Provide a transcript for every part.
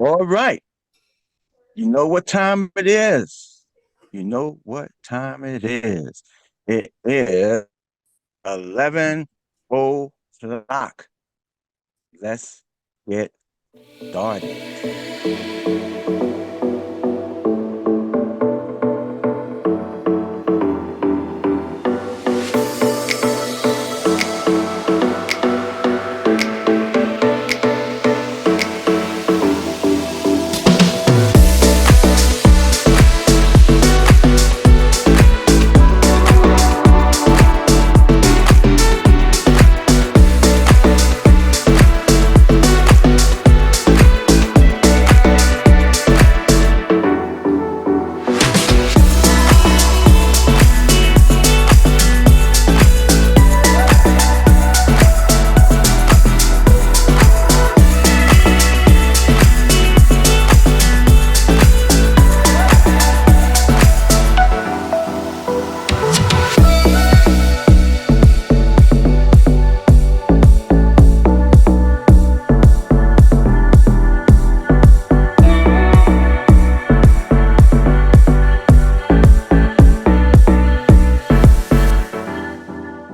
All right. You know what time it is. You know what time it is. It is 11 o'clock. Let's get started.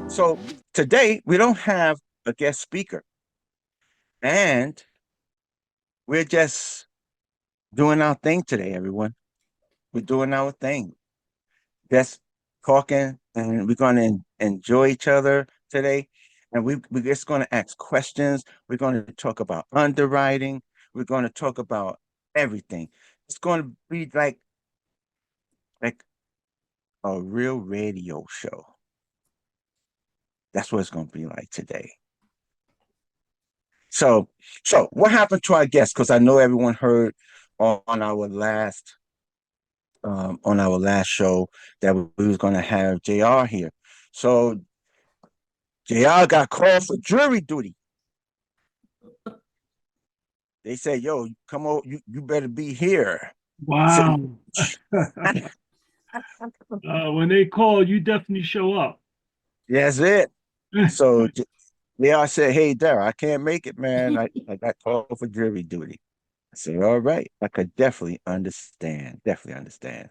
So today we don't have a guest speaker, and we're just doing our thing today, everyone. We're doing our thing. Just talking, and we're going to enjoy each other today. And we're just going to ask questions. We're going to talk about underwriting. We're going to talk about everything. It's going to be like a real radio show. That's what it's going to be like today. So, so what happened to our guest? Because I know everyone heard on our last show that we was going to have Jr. here. So Jr. got called for jury duty. They said, "Yo, come on, you better be here." So, Wow. When they call, you definitely show up. that's it. So Jr. said, "Hey, Dara, I can't make it, man. I got called for jury duty." I said, "All right, I could definitely understand. Definitely understand."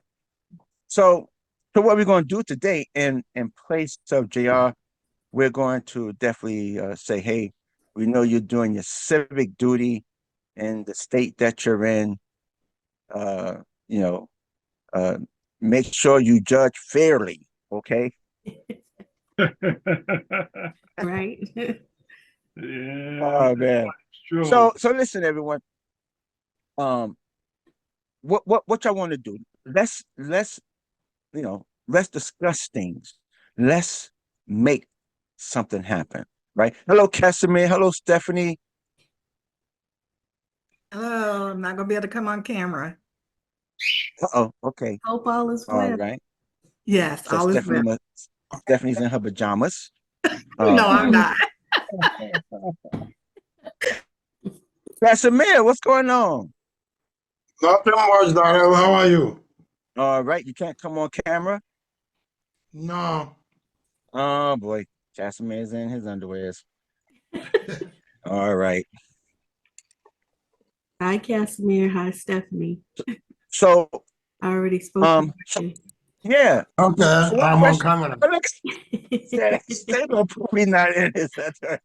So, so what we're going to do today, in place of Jr., we're going to definitely say, "Hey, we know you're doing your civic duty in the state that you're in. Uh, you know, uh, make sure you judge fairly, okay?" Right. Yeah, Oh man. it's true. So listen, everyone. Um, what y'all want to do? Let's discuss things. Let's make something happen, right? Hello, Casimir. Hello, Stephanie. Oh, I'm not gonna be able to come on camera. Uh-oh. Okay. Hope all is All well. right. Yes, So all is well. Stephanie's in her pajamas. No, Um, I'm not. Casimir, what's going on? Nothing much, Daniel. How are you? All right. You can't come on camera. No. Oh boy, Casimir's in his underwears. All right. Hi, Casimir. Hi, Stephanie. So, I already spoke to so Marty. yeah. Okay, So what I'm on question? camera. Alex said, "They gonna put me not in his underwear."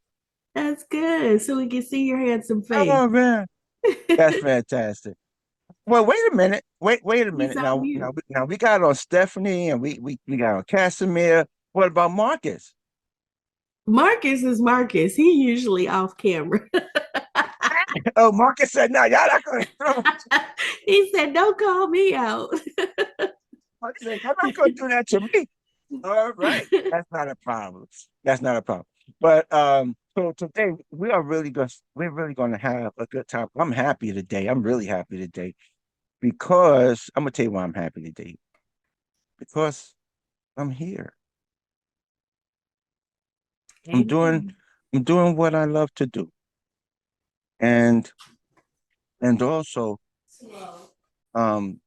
That's good. So we can see your handsome face. Oh man, that's fantastic. Well, wait a minute. Wait a He's minute. on Now, mute. now we got on Stephanie, and we got on Casimir. What about Marcus? Marcus is Marcus. He usually off camera. Oh, Marcus said, "No, y'all not gonna throw." He said, "Don't call me out." Marcus said, "Y'all not gonna do that to me." All right, that's not a problem. That's not a problem. But so today we're really gonna have a good time. I'm happy today. I'm really happy today because I'm gonna tell you why I'm happy today. Because I'm here. I'm doing Amen. I'm doing what I love to do. And also um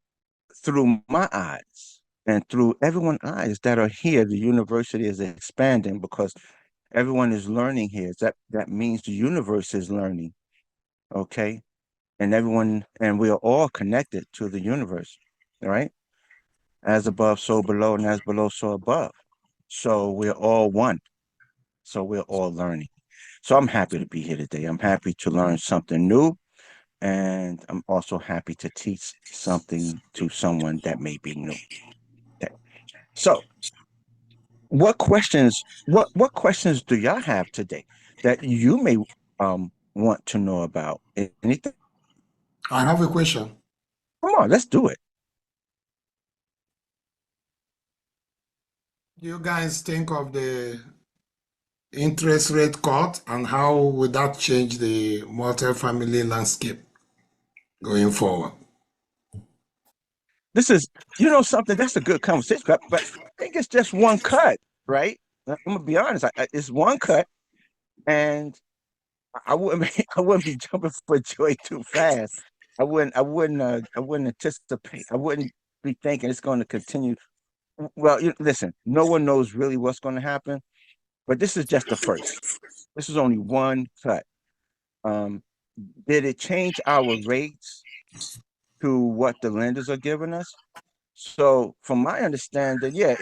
through my eyes and through everyone's eyes that are here, the university is expanding because everyone is learning here. That means the universe is learning. Okay. and everyone, and we are all connected to the universe, right? As above, so below, and as below, so above. So we're all one. So we're all learning. So I'm happy to be here today. I'm happy to learn something new. And I'm also happy to teach something to someone that may be new. Okay. So what questions do y'all have today that you may want to know about? Anything? I have a question. Come on, let's do it. Do you guys think of the interest rate cut and how would that change the multifamily landscape going forward? This is, something that's a good conversation, but I think it's just one cut, right? I'm gonna be honest. It's one cut, and I wouldn't be, I wouldn't be jumping for joy too fast. I wouldn't anticipate. I wouldn't be thinking it's going to continue. Well, listen, no one knows really what's going to happen, but this is just the first. This is only one cut. Um, did it change our rates to what the lenders are giving us? So, from my understanding, yeah,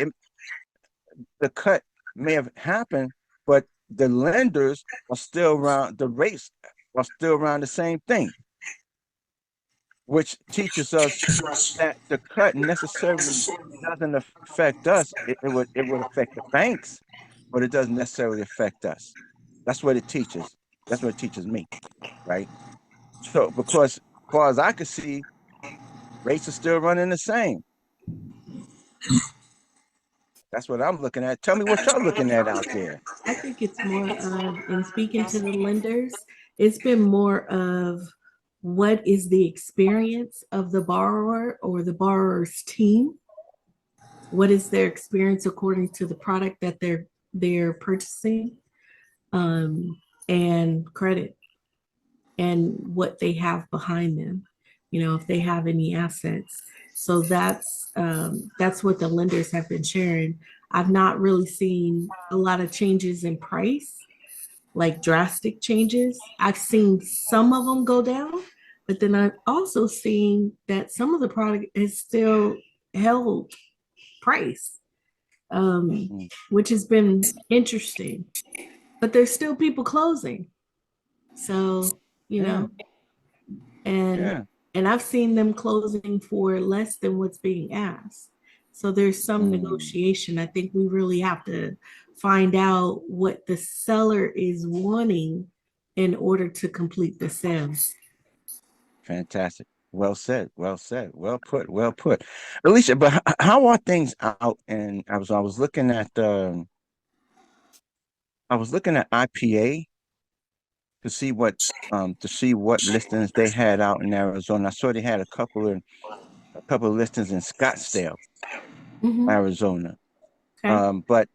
the cut may have happened, but the lenders are still around. The rates are still around the same thing, which teaches us that the cut necessarily doesn't affect us. It would affect the banks, but it doesn't necessarily affect us. That's what it teaches. That's what it teaches me, right? So because as far as I can see, rates are still running the same. That's what I'm looking at. Tell me what y'all looking at out there. I think it's more of, in speaking to the lenders, it's been more of what is the experience of the borrower or the borrower's team? What is their experience according to the product that they're purchasing? Um, and credit and what they have behind them, if they have any assets. So that's what the lenders have been sharing. I've not really seen a lot of changes in price, like drastic changes. I've seen some of them go down, but then I've also seen that some of the product is still held price, Mm. which has been interesting. But there's still people closing. So, you Yeah, know, and yeah. and I've seen them closing for less than what's being asked. So there's some Mm. negotiation. I think we really have to find out what the seller is wanting in order to complete the sale. Fantastic. Well said. Well said. Well put. Well put. Alicia, but how are things out? And I was looking at IPA to see what listings they had out in Arizona. I saw they had a couple of listings in Scottsdale, Mhm. Arizona. Okay. But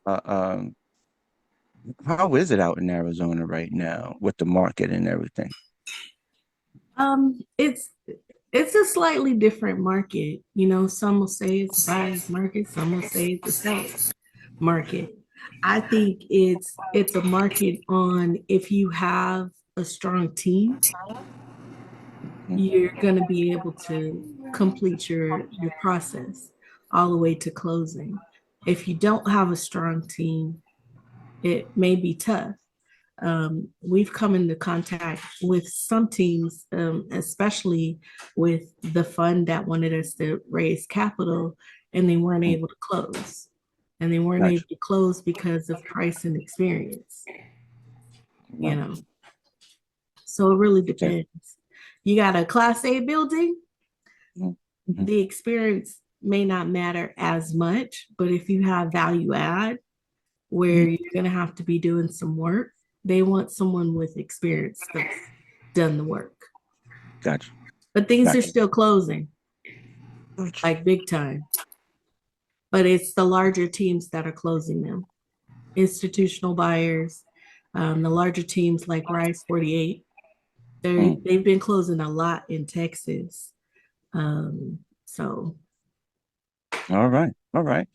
uh, um, how is it out in Arizona right now with the market and everything? It's a slightly different market. Some will say it's a buyer's market, some will say it's a seller's market. I think it's a market on, if you have a strong team, Mm. you're going to be able to complete your process all the way to closing. If you don't have a strong team, it may be tough. We've come into contact with some teams, especially with the fund that wanted us to raise capital, and they weren't Mm. able to close. And they weren't Gotcha. able to close because of price and experience, you Right. know. So it really Okay. depends. You got a Class A building, Mm. Mm. the experience may not matter as much, but if you have value add where you're going to have to be doing some work, they want someone with experience that's done the work. Gotcha. But things are Gotcha. still closing, Gotcha. like big time. But it's the larger teams that are closing them. Institutional buyers, the larger teams like Rise 48, Mm. they've been closing a lot in Texas. So All right. All right.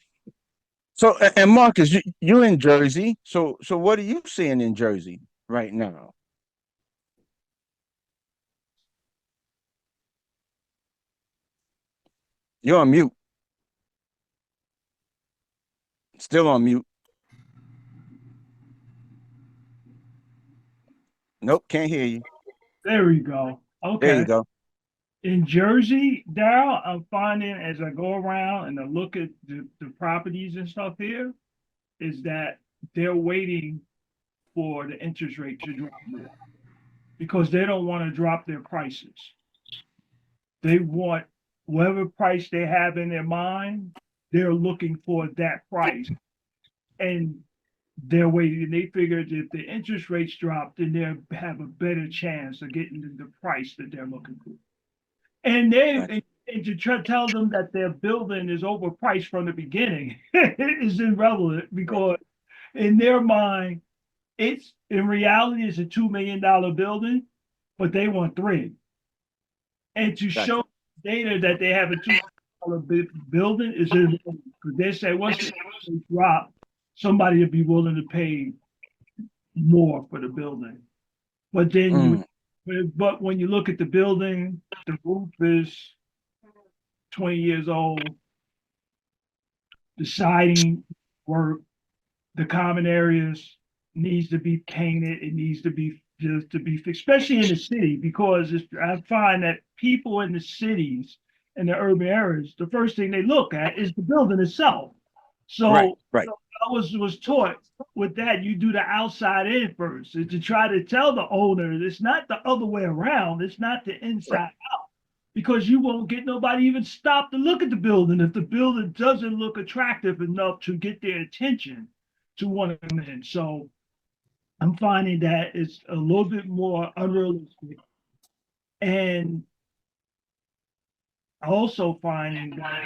So, and Marcus, you're in Jersey. So what are you seeing in Jersey right now? You're on mute. Still on mute. Nope, can't hear you. There we go. There you Okay. go. In Jersey, Daryl, I'm finding as I go around and I look at the properties and stuff here, is that they're waiting for the interest rate to drop more because they don't want to drop their prices. They want whatever price they have in their mind, they're looking for that price. And they're waiting. They figured if the interest rates drop, then they'll have a better chance of getting the price that they're looking for. And Gotcha. and to try to tell them that their building is overpriced from the beginning is irrelevant because in their mind, it's in reality it's a $2 million building, but they want three. And to Gotcha. show data that they have a $2 million building is irrelevant because they say once the interest rates drop, somebody will be willing to pay more for the building. But then but when you look at the building, the roof is 20 years old, the siding work, the common areas needs to be painted. It needs to be just to be fixed, especially in the city, because I find that people in the cities and the urban areas, the first thing they look at is the building itself. Right, So right, I was taught with that, you do the outside in first, is to try to tell the owner it's not the other way around. It's not the right. inside out because you won't get nobody even stop to look at the building if the building doesn't look attractive enough to get their attention to want to come in. So I'm finding that it's a little bit more unrealistic. And also finding that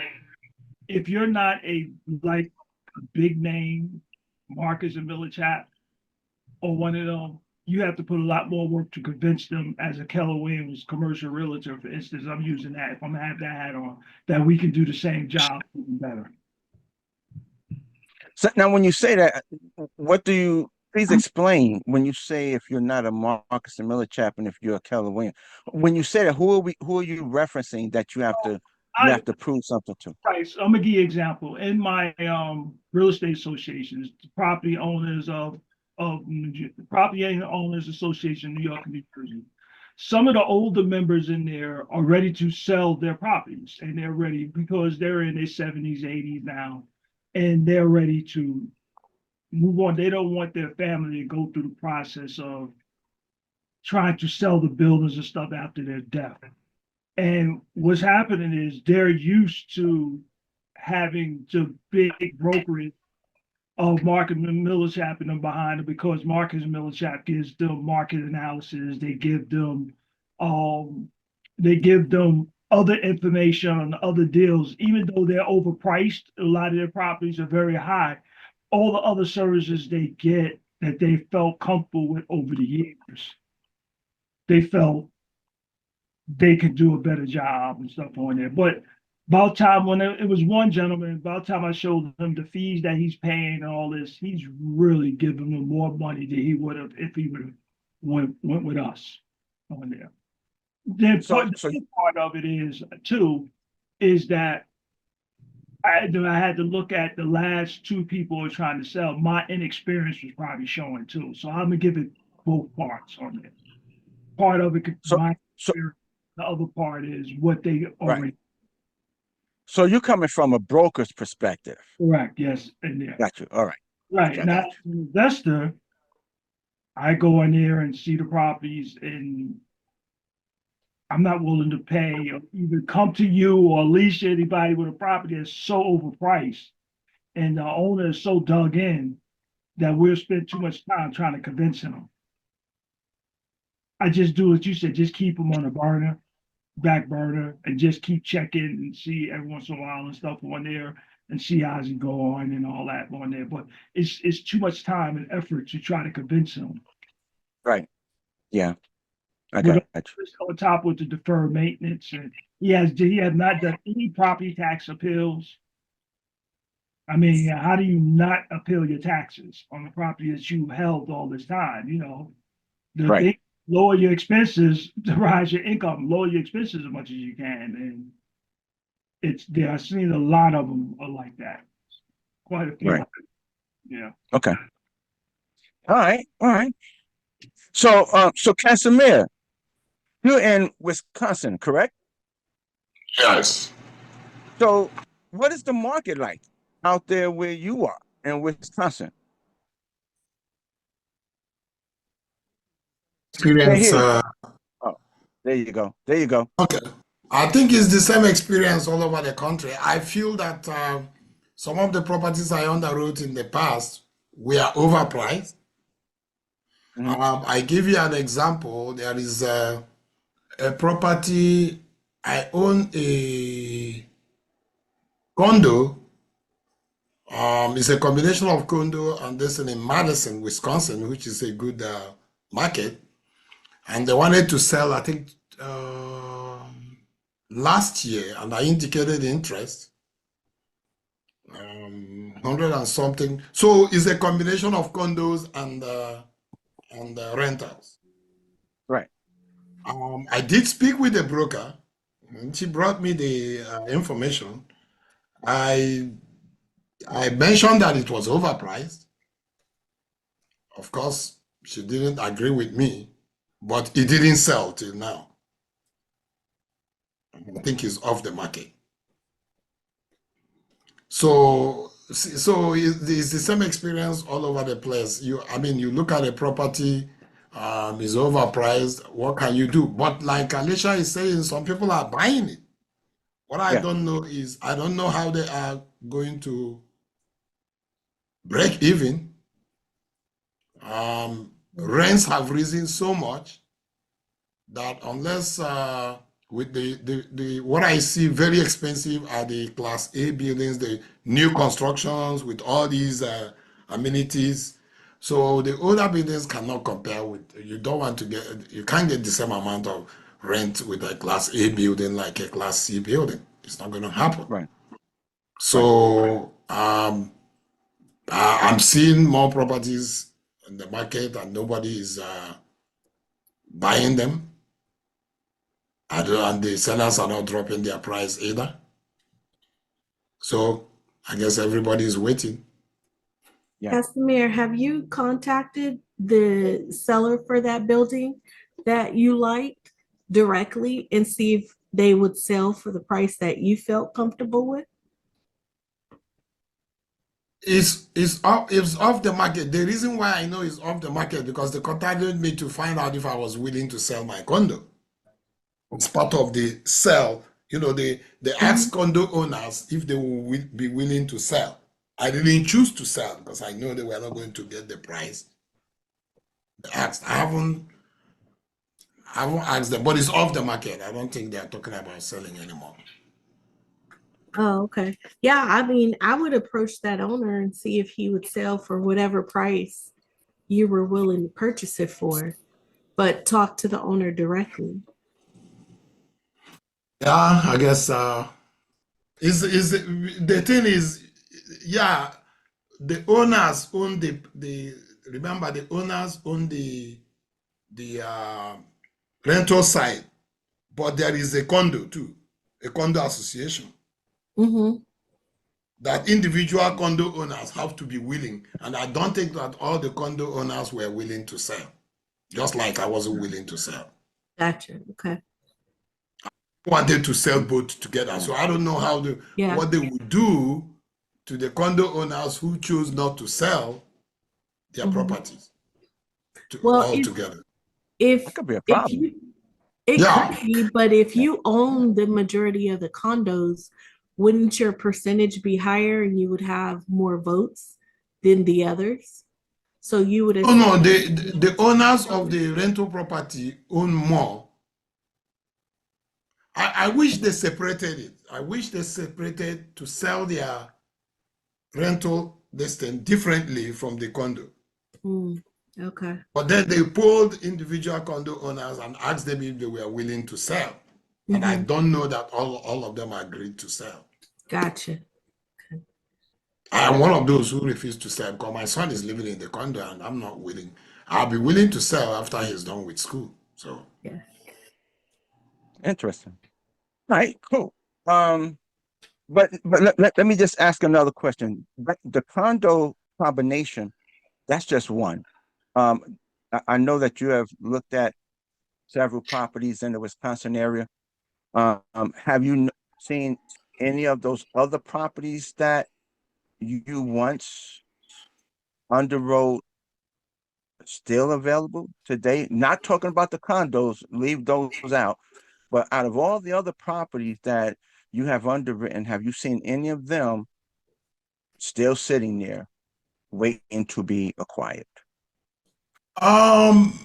if you're not a like a big name Marcus and Millichap or one of them, you have to put a lot more work to convince them as a Keller Williams commercial realtor, for instance. I'm using that if I'm gonna have that hat on, that we can do the same job even better. So now, when you say that, what do you please explain when you say if you're not a Marcus and Miller and if you're a Keller Williams? When you say that, who are you referencing that you I have to prove something to? Right. So I'm gonna give you an example. In my real estate associations, the property owners of property owners association, New York and New Jersey. Some of the older members in there are ready to sell their properties, and they're ready because they're in their 70s, 80s now, and they're ready to move on. They don't want their family to go through the process of trying to sell the buildings and stuff after their death. And what's happening is they're used to having the big brokerage of Market Millichap and them behind it because Market Millichap gives them market analysis. Um they give them other information on other deals, even though they're overpriced, a lot of their properties are very high. All the other services they get that they felt comfortable with over the years, they felt they could do a better job and stuff on there. But about time when it was one gentleman, about time I showed him the fees that he's paying and all this, he's really giving them more money than he would have if he would have went with us on there. Then So, the so other part of it is too, is that I had to look at the last two people who are trying to sell. My inexperience was probably showing too. So I'm gonna give it both parts on there. Part of it could so my so experience. The other part is what they right. already So you're coming from a broker's perspective. correct. Yes, and yeah, Got you. All right. right. Okay, I Now, got as an investor, I go in there and see the properties, and I'm not willing to pay or even come to you or lease anybody with a property that's so overpriced, and the owner is so dug in that we'll spend too much time trying to convince him. I just do what you said, just keep them on the burner, back burner, and just keep checking and see every once in a while and stuff on there and see how's it going and all that on there. But it's too much time and effort to try to convince him. you. Right. Yeah, I With got you. on top with the deferred maintenance, and he has not done any property tax appeals. I mean, how do you not appeal your taxes on the property that you held all this time? You know, the Right. thing, lower your expenses to rise your income, lower your expenses as much as you can, and I've seen a lot of them are like that. Quite a few. Right. Yeah. Okay. All right. All right. So, so Casimir, you're in Wisconsin, correct? Yes. So, what is the market like out there where you are in Wisconsin? Can't Experience. hear you. Oh, there you go. There you go. Okay. I think it's the same experience all over the country. I feel that some of the properties I underwrote in the past were overpriced. Hmm. I give you an example. There is a property. I own a condo. It's a combination of condo and this in Madison, Wisconsin, which is a good market. And they wanted to sell, I think, last year, and I indicated interest, 100 and something. So it's a combination of condos and rentals. Right. I did speak with the broker, and she brought me the information. I I mentioned that it was overpriced. Of course, she didn't agree with me, but it didn't sell till now. I think it's off the market. So it's the same experience all over the place. I mean, you look at a property, it's overpriced. What can you do? But like Alicia is saying, some people are buying it. What I Yeah. don't know is I don't know how they are going to break even. Rents have risen so much that unless with the what I see very expensive are the class A buildings, the new constructions with all these amenities. So the older buildings cannot compare with, you can't get the same amount of rent with a class A building like a class C building. It's not going to happen. Right. Right. So I'm seeing more properties in the market and nobody is buying them. And the sellers are not dropping their price either. So I guess everybody is waiting. Yeah. Casimir, have you contacted the seller for that building that you liked directly and see if they would sell for the price that you felt comfortable with? It's off the market. The reason why I know it's off the market because they contacted me to find out if I was willing to sell my condo. It's part of the sell. They ask condo owners if they will be willing to sell. I didn't choose to sell because I know they were not going to get the price. They asked. I haven't asked them, but it's off the market. I don't think they're talking about selling anymore. Oh, okay. Yeah, I mean, I would approach that owner and see if he would sell for whatever price you were willing to purchase it for, but talk to the owner directly. Yeah, I guess is the thing is, yeah, the owners own the remember the owners own the rental side, but there is a condo too, a condo association Mm-hmm. that individual condo owners have to be willing, and I don't think that all the condo owners were willing to sell, just like I wasn't willing to sell. Gotcha. Okay. Wanted to sell both together. So I don't know Yeah. what they would do to the condo owners who choose not to sell their Mhm. properties Well, all together. That if could be a if problem. you it could Yeah. be, but if Yeah. you own the majority of the condos, wouldn't your percentage be higher and you would have more votes than the others? So you would Oh no, essentially the owners of the rental property own more. I wish they separated it. I wish they separated to sell their rental this thing differently from the condo. Mm, okay. But then they polled individual condo owners and asked them if they were willing to sell. And I Hmm. don't know that all of them agreed to sell. Gotcha. I am one of those who refuse to sell because my son is living in the condo and I'm not willing. I'll be willing to sell after he's done with school. So Yeah. Interesting. All right. Cool. Um. but let me just ask another question. But the condo combination, that's just one. I know that you have looked at several properties in the Wisconsin area. Have you seen any of those other properties that you once underwrote still available today? Not talking about the condos, leave those out. But out of all the other properties that you have underwritten, have you seen any of them still sitting there waiting to be acquired? Um,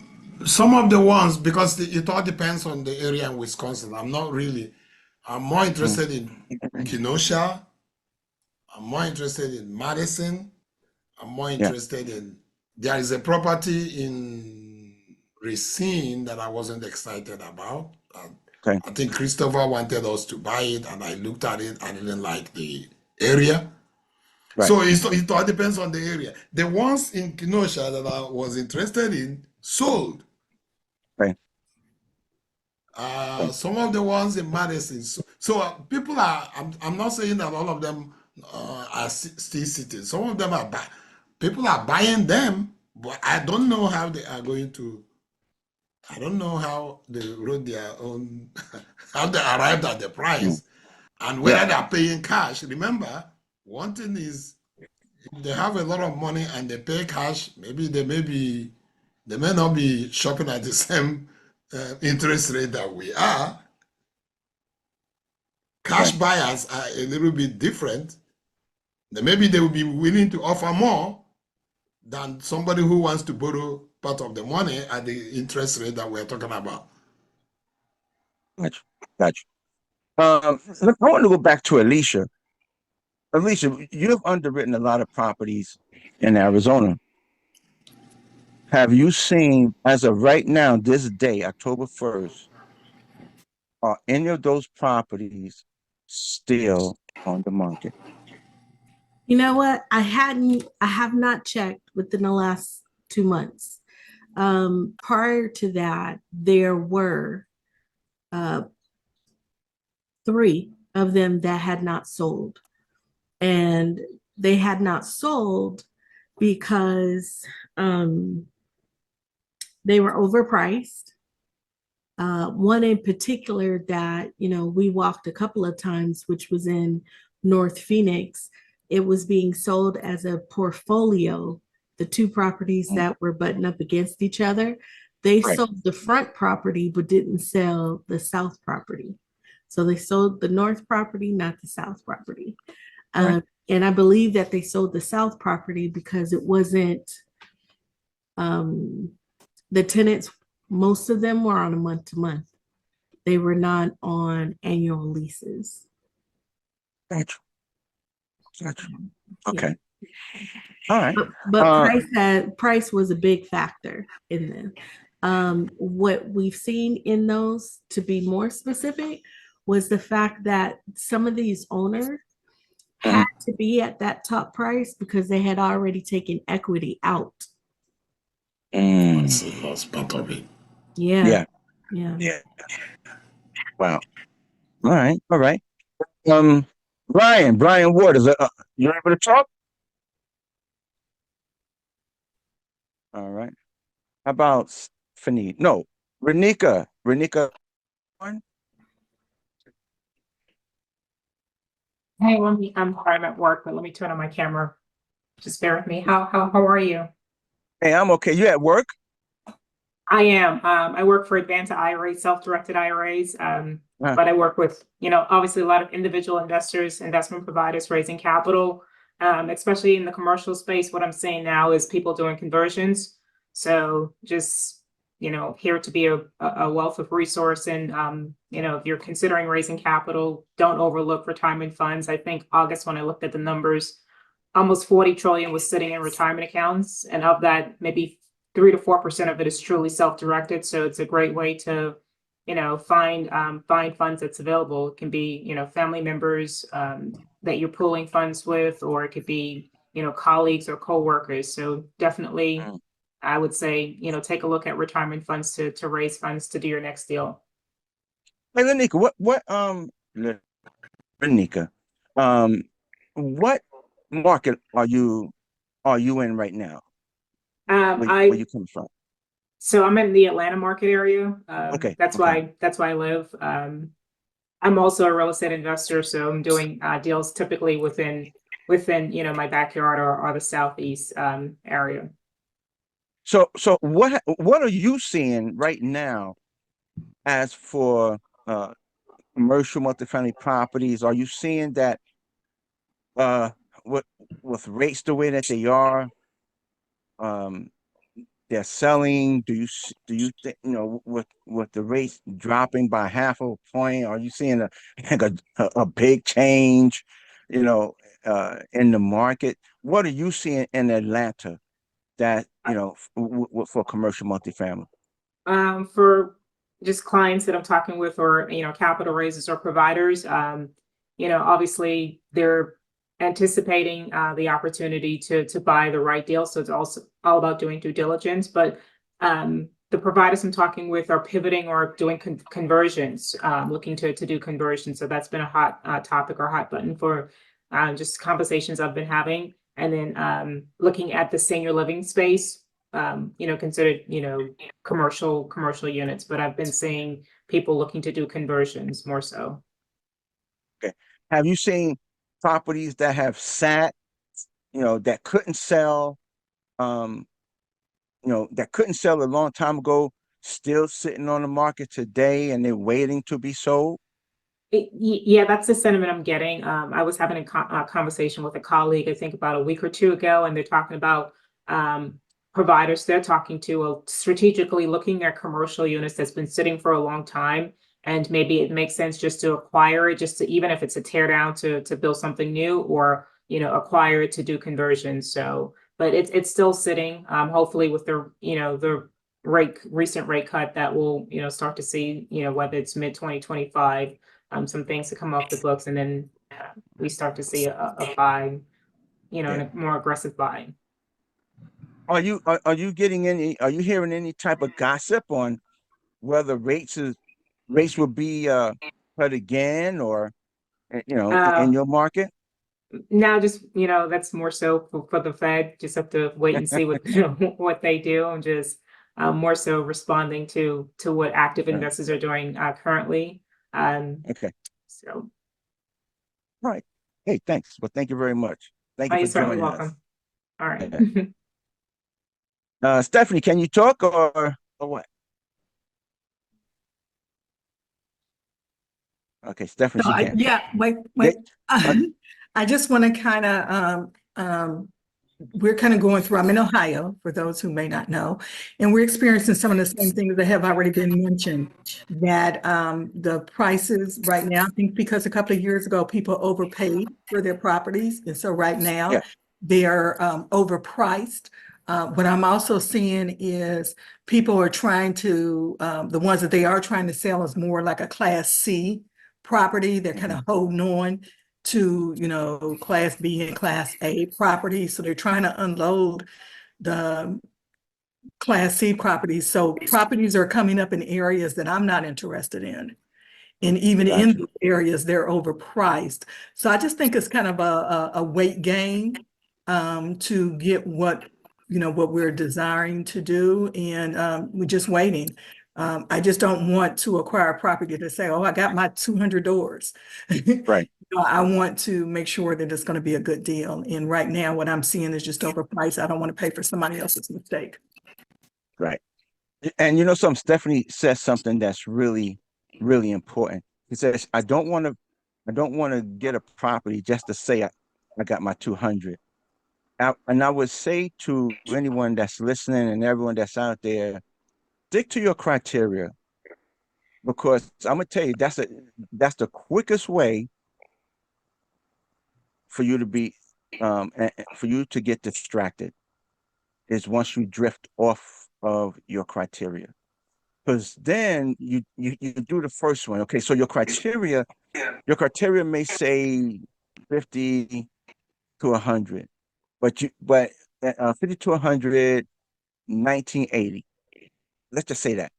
some of the ones, because it all depends on the area in Wisconsin. I'm more Mm. interested in Kenosha. I'm more interested in Madison. I'm more Yeah. interested in, there is a property in Racine that I wasn't excited about. Okay. I think Christopher wanted us to buy it, and I looked at it. I didn't like the area. Right. So it all depends on the area. The ones in Kenosha that I was interested in sold. Right. Right. Some of the ones in Madison. People are. I'm not saying that all of them are still sitting. Some of them are people are buying them, but I don't know how they are going to. I don't know how they wrote their own, how they arrived at the Mm. price, and Yeah. whether they are paying cash. Remember, one thing is if they have a lot of money and they pay cash, maybe they may not be shopping at the same interest rate that we are. Cash Right. buyers are a little bit different. Maybe they will be willing to offer more than somebody who wants to borrow part of the money at the interest rate that we're talking about. Gotcha. Gotcha. Look, I want to go back to Alicia. Alicia, you have underwritten a lot of properties in Arizona. Have you seen, as of right now, this day, October 1st, are any of those properties still on the market? You know what? I have not checked within the last 2 months. Prior to that, there were uh, three of them that had not sold. And they had not sold because they were overpriced. One in particular that, we walked a couple of times, which was in North Phoenix. It was being sold as a portfolio, the two properties Mm. that were buttoned up against each other. They Right. sold the front property, but didn't sell the south property. So they sold the north property, not the south property. Right. And I believe that they sold the south property because it wasn't, um, the tenants, most of them were on a month to month. They were not on annual leases. Gotcha. Gotcha. Yeah. Okay. All right. But Uh, price was a big factor in them. What we've seen in those, to be more specific, was the fact that some of these owners had mhm. to be at that top price because they had already taken equity out. That's, Mm. that's part of it. Yeah, Yeah. yeah. Yeah. Wow. All right. All right. Um, Brian Waters, you able to talk? All right. How about Stephanie? No, Renika. Renika. Hey, I'm sorry, I'm at work, but let me turn on my camera. Just bear with me. How are you? Hey, I'm okay. You at work? I am. I work for advanced IRAs, self-directed IRAs. Huh. But I work with, obviously a lot of individual investors, investment providers raising capital, especially in the commercial space. What I'm seeing now is people doing conversions. So just, here to be a wealth of resource. And, if you're considering raising capital, don't overlook retirement funds. I think August, when I looked at the numbers, almost 40 trillion was sitting in retirement accounts. And of that, maybe 3 to 4% of it is truly self-directed. So it's a great way to, find funds that's available. It can be, family members that you're pooling funds with, or it could be, colleagues or coworkers. So definitely, Mm. I would say, take a look at retirement funds to raise funds to do your next deal. Hey, Renika, what, Renika, Um, what market are you in right now? Where I you come from? so I'm in the Atlanta market area. Okay, That's okay, why I live. I'm also a real estate investor, so I'm doing deals typically within my backyard or the southeast area. so what are you seeing right now as for uh commercial multifamily properties? Are you seeing that uh with with rates the way that they are, um they're selling? Do you think, with the rates dropping by half a point, are you seeing like a big change, you know, in the market? What are you seeing in Atlanta that, for commercial multifamily? For just clients that I'm talking with, or capital raisers or providers, obviously they're anticipating the opportunity to buy the right deal. So it's also all about doing due diligence. But the providers I'm talking with are pivoting or doing conversions, looking to do conversions. So that's been a hot topic or hot button for just conversations I've been having. And then looking at the senior living space, considered, commercial units, but I've been seeing people looking to do conversions more so. Okay. Have you seen properties that have sat, that couldn't sell, um, that couldn't sell a long time ago, still sitting on the market today and they're waiting to be sold? Yeah, that's the sentiment I'm getting. I was having a conversation with a colleague, I think about a week or two ago, and they're talking about providers they're talking to strategically looking at commercial units that's been sitting for a long time, and maybe it makes sense just to acquire it, just to, even if it's a tear down to build something new, or acquire it to do conversions. So, but it's still sitting. Hopefully, with the recent rate cut, that will start to see whether it's mid 2025, some things to come off the books, and then we start to see a buy, Yeah. and a more aggressive buy. Are you getting are you hearing any type of gossip on whether rates will be cut again, or Uh, in your market? Now, just that's more so for the Fed. Just have to wait and see what what they do, and just more so responding to what active Right. investors are doing currently. Um, Okay. so, All right. Hey, thanks. Well, thank you very much. Thank you you're for certainly joining us. welcome. All right. Yeah. Stephanie, can you talk, or what? Okay, Stephanie, So she can't talk. yeah, wait, Yeah. wait. uh, I just want to kind of we're kind of going through, I'm in Ohio, for those who may not know, and we're experiencing some of the same things that have already been mentioned, that the prices right now, I think because a couple of years ago, people overpaid for their properties. And so right now yeah. they're overpriced. What I'm also seeing is people are trying to, the ones that they are trying to sell is more like a Class C property. They're kind of holding on to, Class B and Class A properties. So they're trying to unload the Class C properties. So properties are coming up in areas that I'm not interested in. And even in Gotcha. those areas, they're overpriced. So I just think it's kind of a weight game to get what we're desiring to do. And we're just waiting. I just don't want to acquire a property to say, oh, I got my 200 doors. Right. I want to make sure that it's going to be a good deal. And right now, what I'm seeing is just overpriced. I don't want to pay for somebody else's mistake. Right. And something, Stephanie says something that's really, really important. He says, I don't want to get a property just to say I got my 200. And I would say to anyone that's listening and everyone that's out there, stick to your criteria, because I'm gonna tell you that's the quickest way for you to be for you to get distracted, is once you drift off of your criteria. Because then you do the first one. Okay, so your criteria may say 50 to 100, but 50 to 100, 1980. Let's just say that.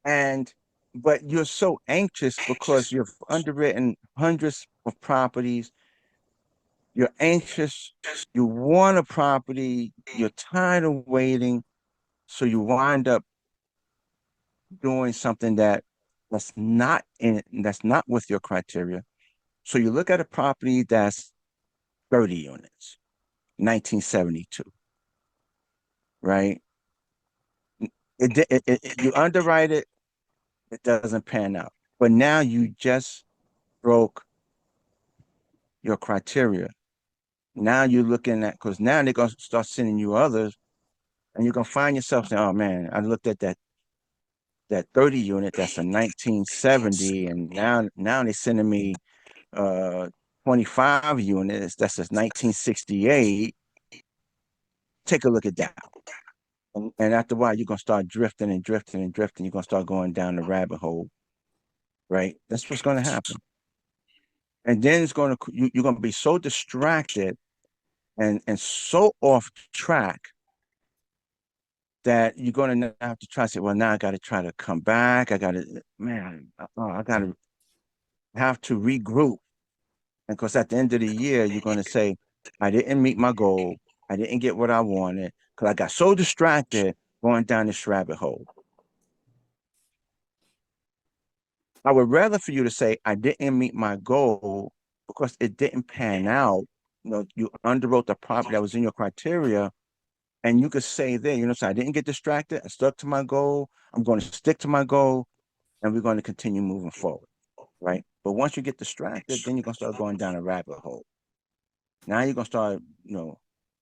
And but you're so anxious because you've underwritten hundreds of properties. You're anxious. You want a property. You're tired of waiting. So you wind up doing something that's not with your criteria. So you look at a property that's 30 units, 1972, right? You underwrite it, it doesn't pan out. But now you just broke your criteria. Now you're looking at, because now they're gonna start sending you others, and you're gonna find yourself saying, "Oh man, I looked at that 30 unit that's a 1970, and now they're sending me 25 units that's a 1968. Take a look at that." And after a while, you're gonna start drifting and drifting and drifting. You're gonna start going down the rabbit hole, right? That's what's gonna happen. And then you're gonna be so distracted and so off track that you're gonna have to try to say, well, now I gotta try to come back. I gotta have to regroup. And because at the end of the year, you're gonna say, I didn't meet my goal, I didn't get what I wanted, because I got so distracted going down this rabbit hole. I would rather for you to say, I didn't meet my goal because it didn't pan out. You underwrote the property that was in your criteria, and you could say there, so I didn't get distracted. I stuck to my goal. I'm going to stick to my goal, and we're going to continue moving forward, right? But once you get distracted, then you're going to start going down a rabbit hole. Now you're going to start,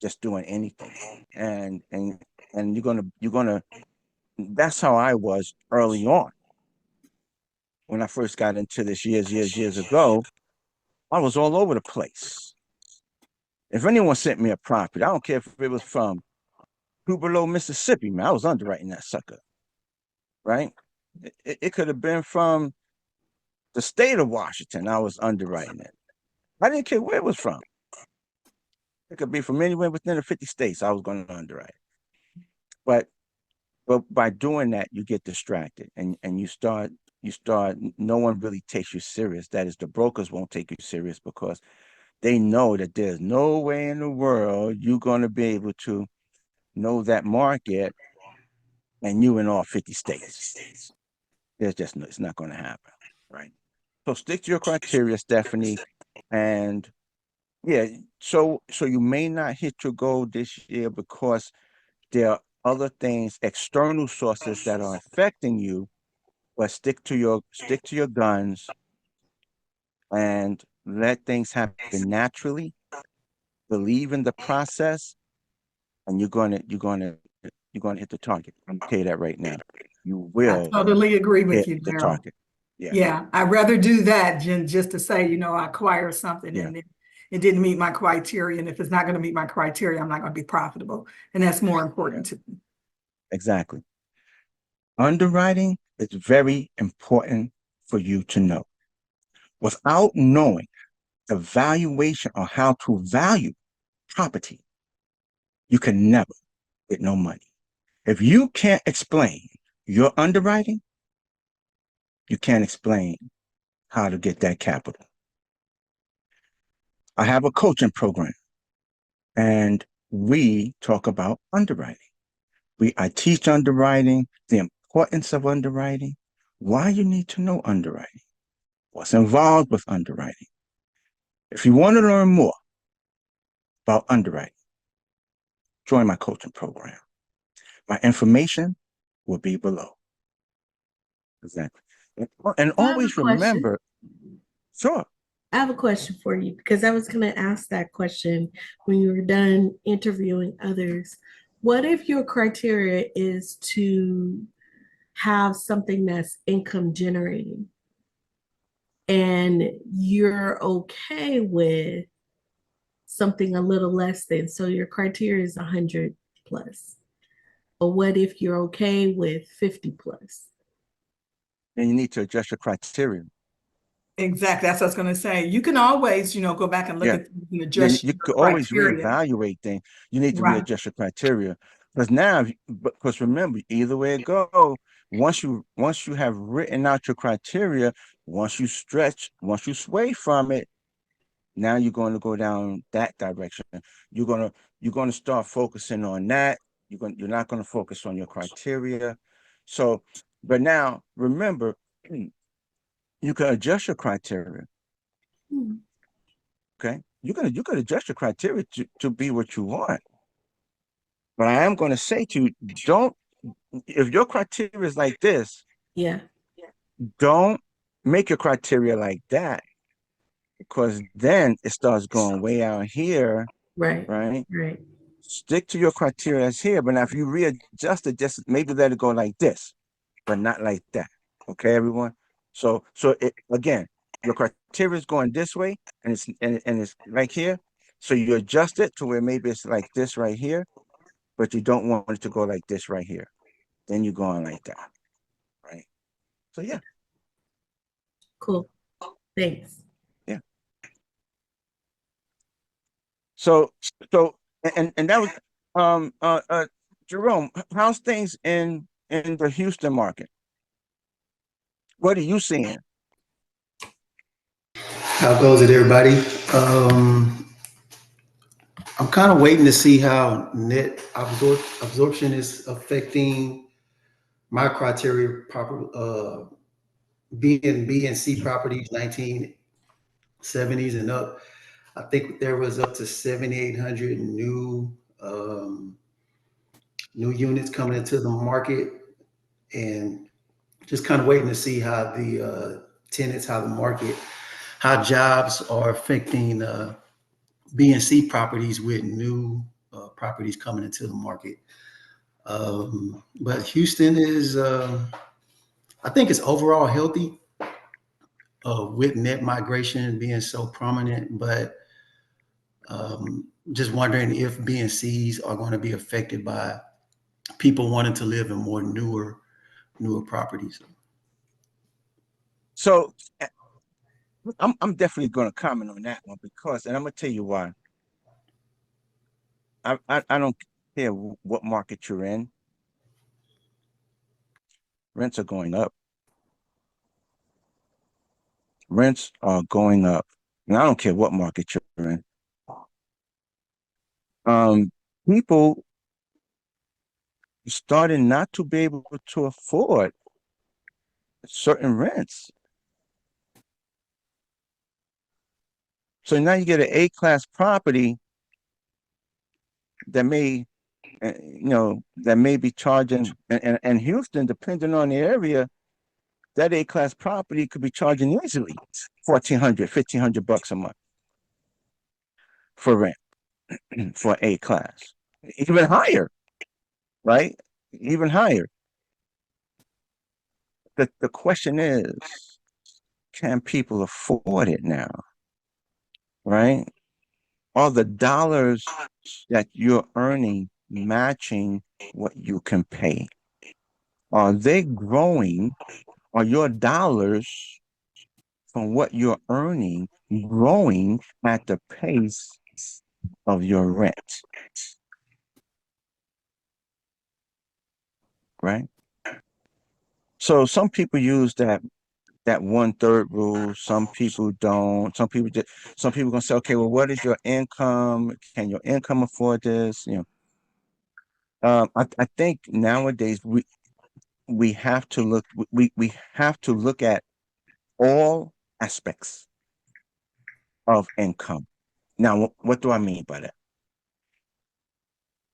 just doing anything, and you're gonna. That's how I was early on when I first got into this years ago. I was all over the place. If anyone sent me a property, I don't care if it was from Tupelo, Mississippi, man, I was underwriting that sucker, right? It could have been from the state of Washington. I was underwriting it. I didn't care where it was from. It could be from anywhere within the 50 states. I was going to underwrite. But by doing that, you get distracted, and you start. No one really takes you serious. That is, the brokers won't take you serious because they know that there's no way in the world you're going to be able to know that market and you in all 50 states. It's not going to happen, right? So stick to your criteria, Stephanie. And yeah, so you may not hit your goal this year because there are other things, external sources that are affecting you, but stick to your guns and let things happen naturally. Believe in the process, and you're gonna hit the target. I'm gonna tell you that right now. You I will totally agree with hit you, the Daryl. target. Yeah, Yeah, I'd rather do that than just to say, I acquired something yeah, and it didn't meet my criteria. And if it's not going to meet my criteria, I'm not going to be profitable. And that's more yeah, important to me. exactly. Underwriting is very important for you to know. Without knowing the valuation or how to value property, you can never get no money. If you can't explain your underwriting, you can't explain how to get that capital. I have a coaching program, and we talk about underwriting. I teach underwriting, the importance of underwriting, why you need to know underwriting, what's involved with underwriting. If you want to learn more about underwriting, join my coaching program. My information will be below. Exactly. And I have a always question. remember, sure. I have a question for you because I was going to ask that question when you were done interviewing others. What if your criteria is to have something that's income generating and you're okay with something a little less than? So your criteria is 100 plus. But what if you're okay with 50 plus? Then you need to adjust your criteria. Exactly. That's what I was going to say. You can always, go back and look Yeah. at and Yeah, you, adjust you your could always criteria. reevaluate things. You need to Right. readjust your criteria. Because now, because remember, either way it go, once you have written out your criteria, once you sway from it, Now you're going to go down that direction. You're gonna you're gonna start focusing on that. You're not gonna focus on your criteria. So, but now remember, you can adjust your criteria. Hmm. Okay, you can adjust your criteria to be what you want. But I am going to say to you, don't if your criteria is like this, Yeah. don't make your criteria like that because then it starts going way out here, Right. right? Right. Stick to your criteria that's here. But now if you readjust it, just maybe let it go like this, but not like that. Okay, everyone. So again, your criteria is going this way, and it's right here. So you adjust it to where maybe it's like this right here, but you don't want it to go like this right here. Then you're going like that, right? So yeah, Cool. Thanks. yeah. So so and that was um uh uh Jerome, how's things in the Houston market? What are you seeing? How goes it, everybody? I'm kind of waiting to see how absorption is affecting my criteria. B and C properties, 1970s and up. I think there was up to 7,800 new units coming into the market, and just kind of waiting to see how the tenants, how the market, how jobs are affecting. B and C properties with new properties coming into the market. But Houston is, I think it's overall healthy with net migration being so prominent, but just wondering if B and Cs are going to be affected by people wanting to live in more newer properties. So I'm definitely going to comment on that one because, and I'm going to tell you why. I don't care what market you're in. Rents are going up. Rents are going up, and I don't care what market you're in. Um, People starting not to be able to afford certain rents. So now you get an A-class property that may, that may be charging, and Houston, depending on the area, that A-class property could be charging easily 1,400, 1,500 bucks a month for rent for A-class, even higher, right? Even higher. The question is, can people afford it now, right? Are the dollars that you're earning matching what you can pay? Are they growing? Are your dollars from what you're earning growing at the pace of your rent? Right? So some people use that 1/3 rule. Some people don't. Some people gonna say, okay, well, what is your income? Can your income afford this? I think nowadays we have to we have to look at all aspects of income. Now, what do I mean by that?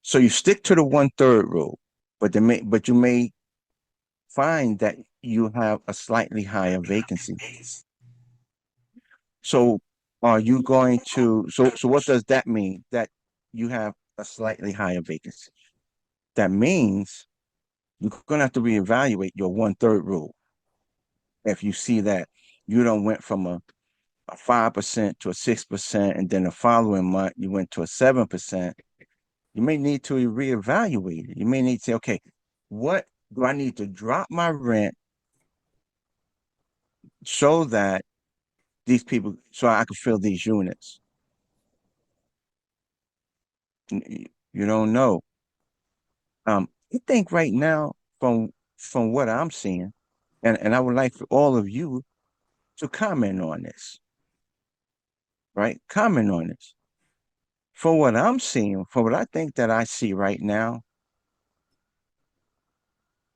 So you stick to the 1/3 rule, but you may find that you have a slightly higher vacancy. So are you going to so what does that mean? That you have a slightly higher vacancy. That means you're gonna have to reevaluate your 1/3 rule. If you see that you don't went from a 5% to a 6%, and then the following month you went to a 7%, you may need to reevaluate it. You may need to say, okay, what do I need to drop my rent so that these people, so I can fill these units? You don't know. I think right now, from what I'm seeing, and I would like for all of you to comment on this, right? Comment on this. For what I'm seeing, for what I think that I see right now,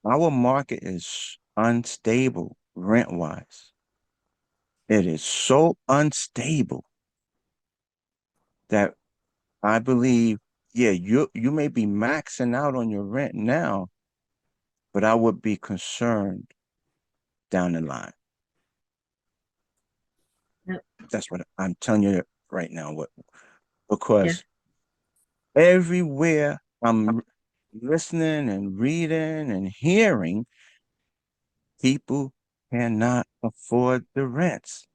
our market is unstable rent wise. It is so unstable that I believe, yeah, you may be maxing out on your rent now, but I would be concerned down the line. Yep. That's what I'm telling you right now. What Yeah. because everywhere I'm listening and reading and hearing, people cannot afford the rents.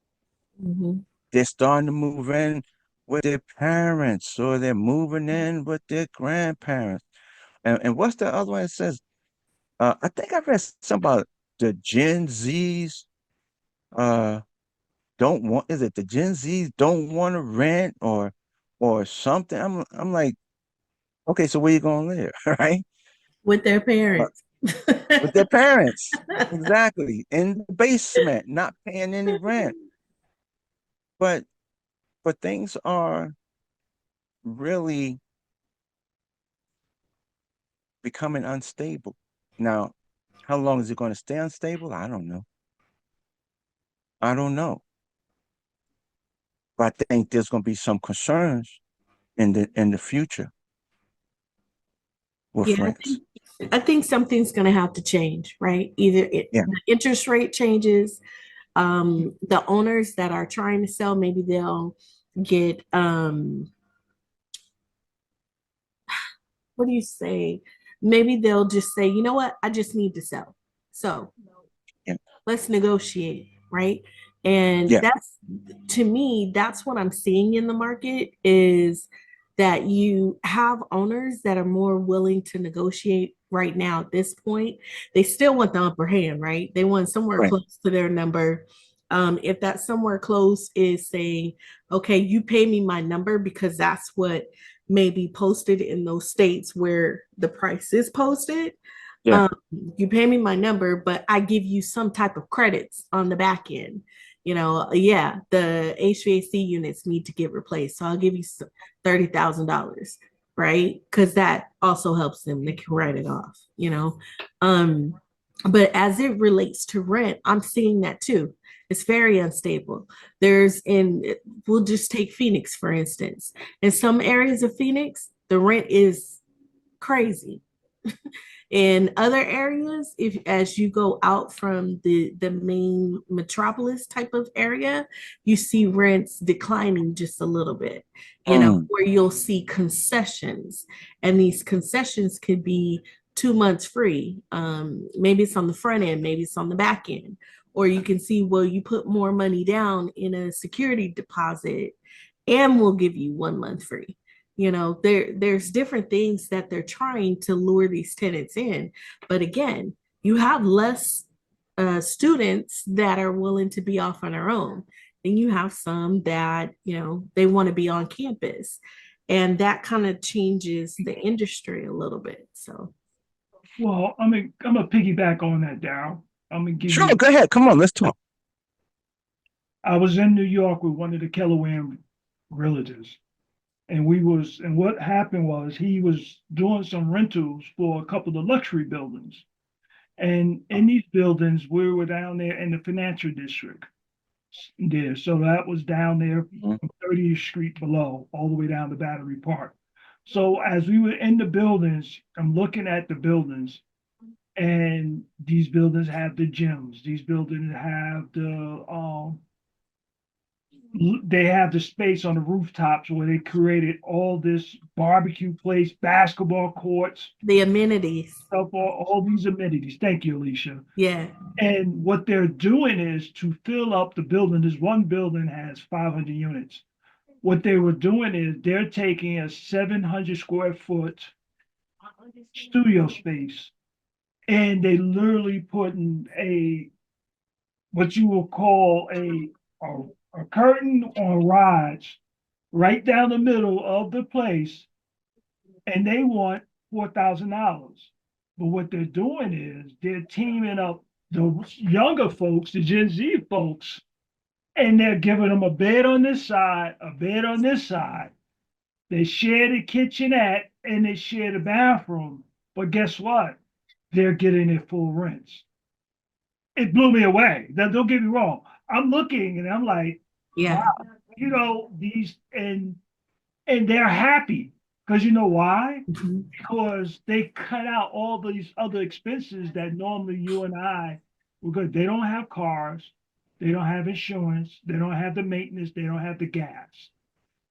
Mhm. They're starting to move in with their parents, or they're moving in with their grandparents. And what's the other one that says? I think I read something about the Gen Zs uh don't want, is it the Gen Zs don't want to rent or something? I'm like, okay, so where you gonna live, right? With their Uh, parents. with their parents. Exactly. In the basement, not paying any rent. But things are really becoming unstable. Now, how long is it going to stay unstable? I don't know. I don't know. But I think there's going to be some concerns in the future with Yeah, rents. I think something's going to have to change, right? Either Yeah. the interest rate changes, the owners that are trying to sell, maybe they'll get, what do you say? Maybe they'll just say, you know what, I just need to sell. So Yeah. let's negotiate, right? And Yeah. that's, to me, that's what I'm seeing in the market is that you have owners that are more willing to negotiate right now at this point. They still want the upper hand, right? They want somewhere Right. close to their number. If that somewhere close is saying, okay, you pay me my number because that's what may be posted in those states where the price is posted. Yeah. Um, you pay me my number, but I give you some type of credits on the back end. You know, yeah, the HVAC units need to get replaced. So I'll give you $30,000, right? Because that also helps them. They can write it off, you know. But as it relates to rent, I'm seeing that too. It's very unstable. We'll just take Phoenix, for instance. In some areas of Phoenix, the rent is crazy. In other areas, if as you go out from the main metropolis type of area, you see rents declining just a little bit, you know, Mm. where you'll see concessions, and these concessions could be 2 months free. Maybe it's on the front end, maybe it's on the back end, or you can see, well, you put more money down in a security deposit, and we'll give you 1 month free. You know, there's different things that they're trying to lure these tenants in. But again, you have less students that are willing to be off on their own. Then you have some that, you know, they want to be on campus. And that kind of changes the industry a little bit. So Well, I'm gonna piggyback on that, Darryl. I'm gonna give Sure, you. go ahead. Come on, let's talk. I was in New York with one of the Keller realtors, and what happened was he was doing some rentals for a couple of luxury buildings, and in these buildings we were down there in the financial district there, so that was down there Mhm. from 30th Street below, all the way down to Battery Park. So as we were in the buildings, I'm looking at the buildings, and these buildings have the gyms. These buildings have they have the space on the rooftops where they created all this barbecue place, basketball courts, the amenities, stuff, all these amenities. Thank you, Alicia. yeah. And what they're doing is to fill up the building. This one building has 500 units. What they were doing is they're taking a 700 square foot studio space, and they literally putting what you will call a, a curtain on rods right down the middle of the place, and they want $4,000. But what they're doing is they're teaming up the younger folks, the Gen Z folks, and they're giving them a bed on this side, a bed on this side. They share the kitchenette and they share the bathroom. But guess what? They're getting their full rents. It blew me away. Now, don't get me wrong. I'm looking and I'm like, Yeah. wow, these and they're happy because you know why? Mhm. Because they cut out all these other expenses that normally you and I were good. They don't have cars, they don't have insurance, they don't have the maintenance, they don't have the gas.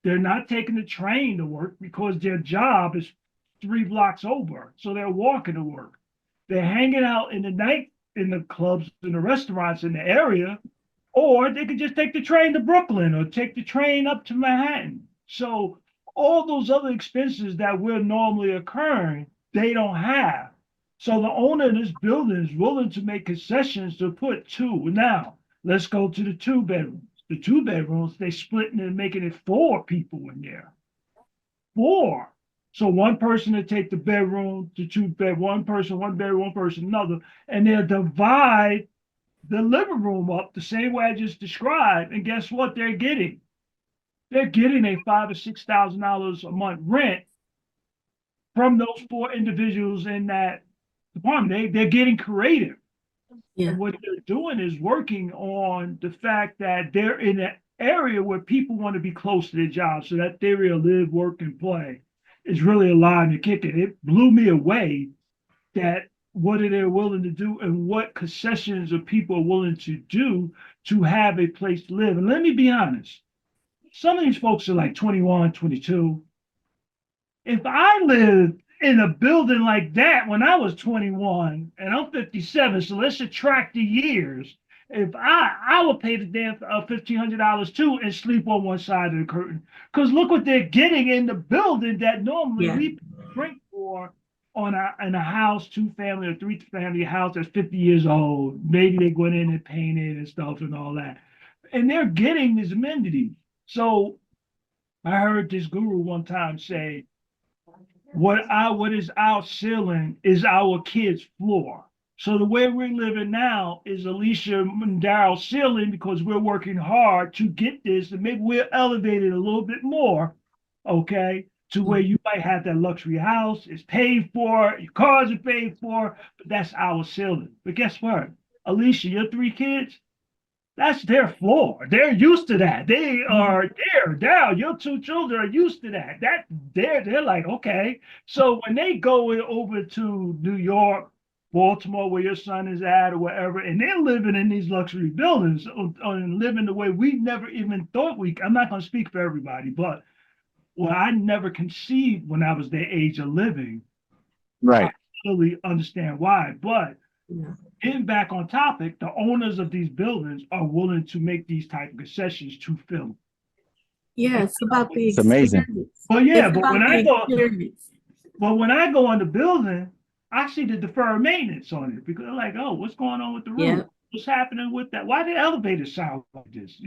They're not taking the train to work because their job is 3 blocks over. So they're walking to work. They're hanging out in the night in the clubs and the restaurants in the area, or they could just take the train to Brooklyn or take the train up to Manhattan. So all those other expenses that will normally occurring, they don't have. So the owner of this building is willing to make concessions to put two. Now, let's go to the 2 bedrooms. The 2 bedrooms, they splitting and making it 4 people in there. 4. So one person to take the bedroom, the 2 bed, one person, 1 bedroom, one person, another, and they'll divide the living room up the same way I just described. And guess what they're getting? They're getting a $5,000 or $6,000 a month rent from those 4 individuals in that department. They're getting creative. Yeah. And what they're doing is working on the fact that they're in an area where people want to be close to their jobs. So that theory of live, work, and play is really alive and kicking. It blew me away that what are they willing to do and what concessions are people willing to do to have a place to live. And let me be honest, some of these folks are like 21, 22. If I lived in a building like that when I was 21 and I'm 57, so let's subtract the years. If I would pay the damn $1,500 too and sleep on one side of the curtain, because look what they're getting in the building that normally Yeah. we rent for in a house, 2 family or 3 family house that's 50 years old. Maybe they went in and painted and stuff and all that, and they're getting these amenities. So I heard this guru one time say, what is our ceiling is our kids' floor. So the way we're living now is Alicia and Daryl's ceiling because we're working hard to get this, and maybe we're elevated a little bit more, okay, to where you might have that luxury house, it's paid for, your cars are paid for, but that's our ceiling. But guess what? Alicia, your 3 kids, that's their floor. They're used to that. They are there. Now your 2 children are used to that. They're like, okay. So when they go over to New York, Baltimore, where your son is at, or wherever, and they're living in these luxury buildings and living the way we never even thought we. I'm not going to speak for everybody, but what I never conceived when I was their age of living, I Right. really understand why. But Yeah. getting back on topic, the owners of these buildings are willing to make these type of concessions to fill. Yeah, it's about the It's amazing. experience. Well, yeah, It's but about when I the go, experience. when I go on the building, I see the deferred maintenance on it because they're like, oh, what's going on with the roof? Yeah. What's happening with that? Why the elevator sound like this?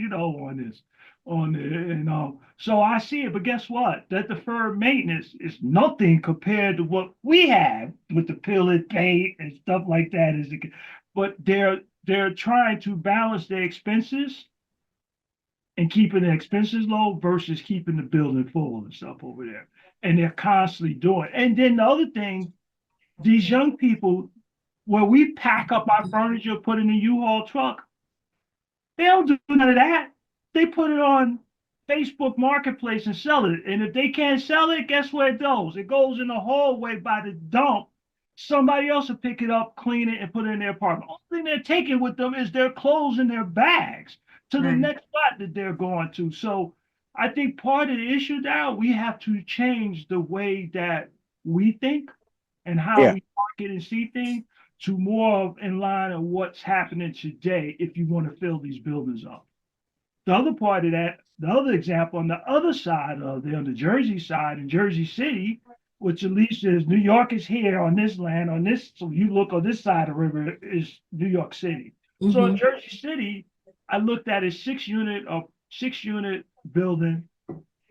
On it, and so I see it. But guess what? That deferred maintenance is nothing compared to what we have with the pillar paint and stuff like that. But they're trying to balance their expenses and keeping the expenses low versus keeping the building full and stuff over there. And they're constantly doing it. And then the other thing, these young people, where we pack up our furniture, put in a U-Haul truck, they don't do none of that. They put it on Facebook Marketplace and sell it. And if they can't sell it, guess where it goes? It goes in the hallway by the dump. Somebody else will pick it up, clean it, and put it in their apartment. Only thing they're taking with them is their clothes and their bags to the Right. next spot that they're going to. So I think part of the issue now, we have to change the way that we think and how Yeah. we market and see things to more of in line of what's happening today if you want to fill these buildings up. The other part of that, the other example on the other side of on the Jersey side in Jersey City, which at least is New York is here on this land, on this, so you look on this side of the river is New York City. So in Mhm. Jersey City, I looked at a 6 unit building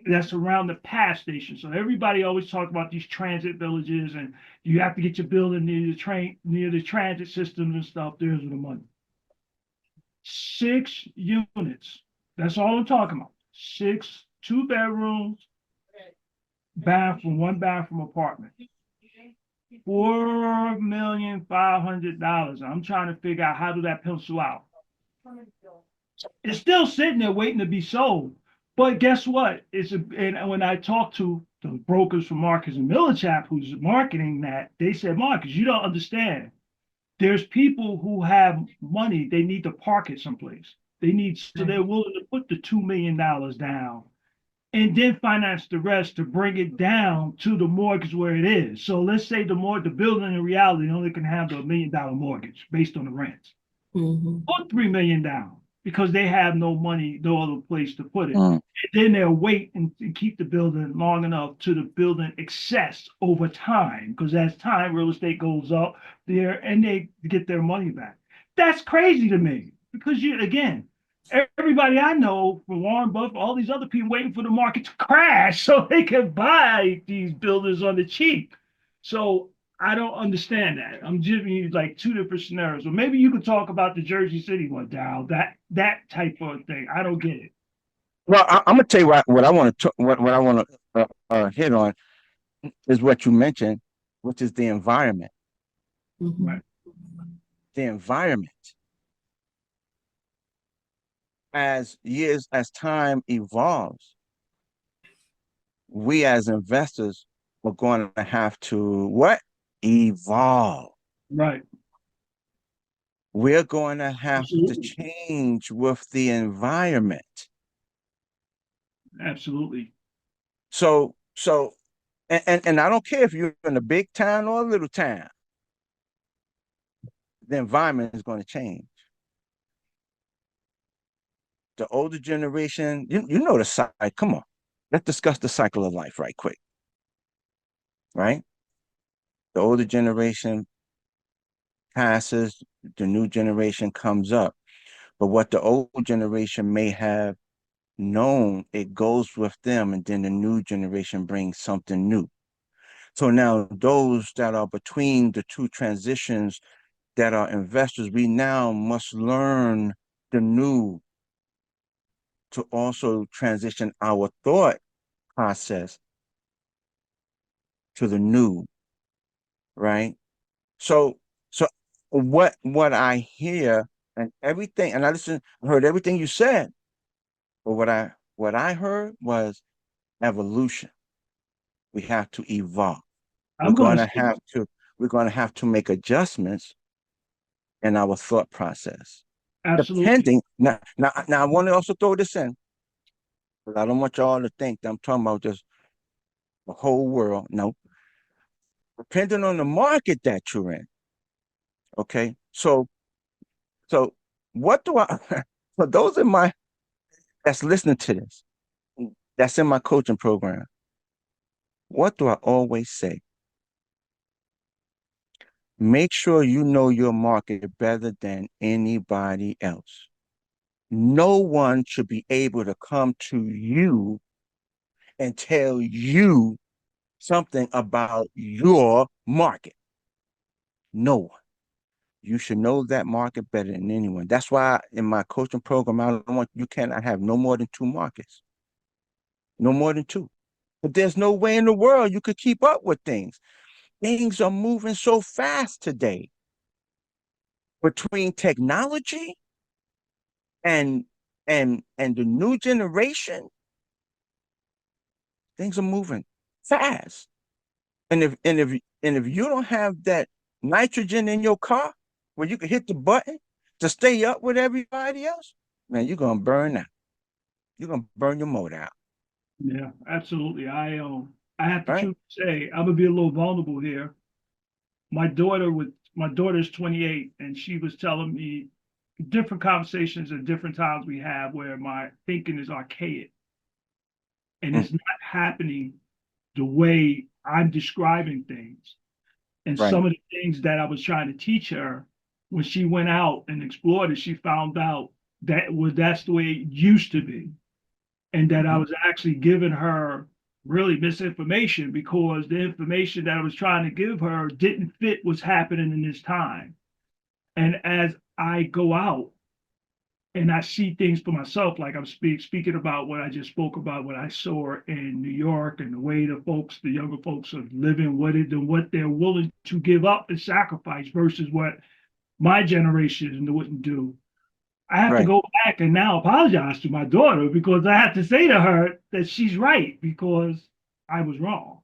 that's around the pass station. So everybody always talk about these transit villages and you have to get your building near the transit systems and stuff. There's the money. 6 units, That's all I'm talking about. 2 bedrooms, bathroom, 1 bathroom apartment. $4,500,000. I'm trying to figure out how do that pencil out. It's still sitting there waiting to be sold. But guess what? And when I talked to the brokers from Marcus and Millichap, who's marketing that, they said, Marcus, you don't understand. There's people who have money, they need to park it someplace. So they're willing to put the $2 million down and then finance the rest to bring it down to the mortgage where it is. So let's say the building in reality only can handle $1 million mortgage based on the rents. Mhm. Put $3 million down because they have no money, no other place to put it. Mm. And then they'll wait and keep the building long enough to the building excess over time. Because as time real estate goes up there and they get their money back. That's crazy to me because everybody I know from Warren Buffett, all these other people waiting for the market to crash so they can buy these buildings on the cheap. So I don't understand that. I'm giving you like 2 different scenarios. Or maybe you could talk about the Jersey City one, Dow. That type of thing. I don't get it. Well, I'm gonna tell you what I want to what I want to hit on is what you mentioned, which is the environment. Mhm. Right. The environment. As time evolves, we as investors are going to have to what? Evolve. Right. We're going to have to Absolutely. change with the environment. Absolutely. So, and I don't care if you're in a big town or a little town, the environment is going to change. The older generation, you know the cycle. Come on, let's discuss the cycle of life right quick. Right? The older generation passes, the new generation comes up. But what the old generation may have known, it goes with them, and then the new generation brings something new. So now those that are between the two transitions that are investors, we now must learn the new to also transition our thought process to the new, right? So so what I hear and everything, and I heard everything you said, but what I heard was evolution. We have to evolve. We're I'm going to gonna say have to we're gonna have to make adjustments in our thought process. absolutely. Depending now I want to also throw this in, because I don't want y'all to think that I'm talking about just the whole world. No, depending on the market that you're in. Okay, so what do I? For those in my that's listening to this, that's in my coaching program. What do I always say? Make sure you know your market better than anybody else. No one should be able to come to you and tell you something about your market. No one. You should know that market better than anyone. That's why in my coaching program, I don't want you cannot have no more than 2 markets. No more than 2. But there's no way in the world you could keep up with things. Things are moving so fast today. Between technology and and the new generation, things are moving fast. And if you don't have that nitrogen in your car where you can hit the button to stay up with everybody else, man, you're gonna burn out. You're gonna burn your motor out, Yeah, absolutely. I have to right? truly say I'm gonna be a little vulnerable here. My daughter's 28 and she was telling me different conversations at different times we have where my thinking is archaic and Mm, it's not happening the way I'm describing things. And right. some of the things that I was trying to teach her when she went out and explored it, she found out that's the way it used to be. And that I Mhm. was actually giving her really misinformation because the information that I was trying to give her didn't fit what's happening in this time. And as I go out and I see things for myself, like I'm speaking about what I just spoke about, what I saw in New York and the way the younger folks are living, what they're willing to give up and sacrifice versus what my generation wouldn't do. I have to Right. go back and now apologize to my daughter because I have to say to her that she's right because I was wrong.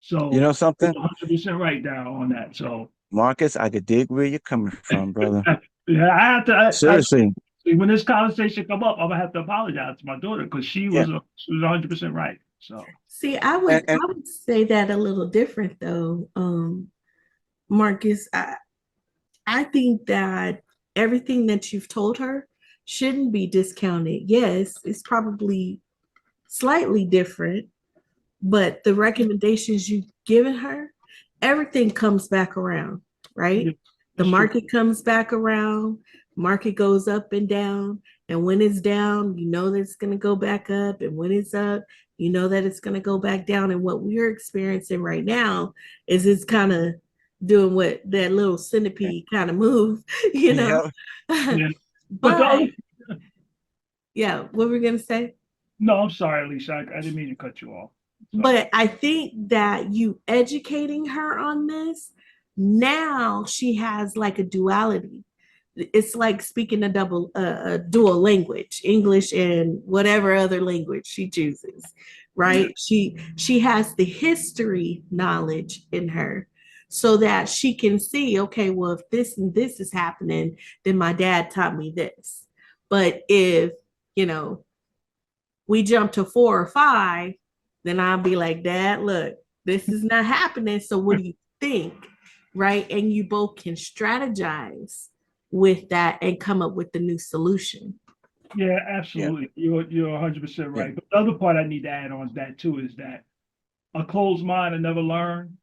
You know So you're something, 100% right now on that. So Marcus? I could dig where you're coming from, brother. yeah, I have to. Seriously. When this conversation come up, I'm gonna have to apologize to my daughter because Yeah. she was 100% right. So See, I would And I would say that a little different though, Marcus. I think that everything that you've told her shouldn't be discounted. Yes, it's probably slightly different, but the recommendations you've given her, everything comes back around, yeah, right? The that's true. market comes back around, market goes up and down. And when it's down, you know that it's going to go back up. And when it's up, you know that it's going to go back down. And what we're experiencing right now is it's kind of doing what that little centipede kind of move, you know? yeah, Yeah, but the But other, yeah, what we're going to say? no, I'm sorry, Alicia, I didn't mean to cut you off. So But I think that you educating her on this, now she has like a duality. It's like speaking a dual language, English and whatever other language she chooses, yeah, right? She has the history knowledge in her so that she can see, okay, well, if this and this is happening, then my dad taught me this. But if, you know, we jump to 4 or 5, then I'll be like, Dad, look, this is not happening. So what do you think? Right. And you both can strategize with that and come up with the new solution. yeah, yeah, absolutely. You're 100% yeah. right. But the other part I need to add on to that too is that a closed mind I never learn.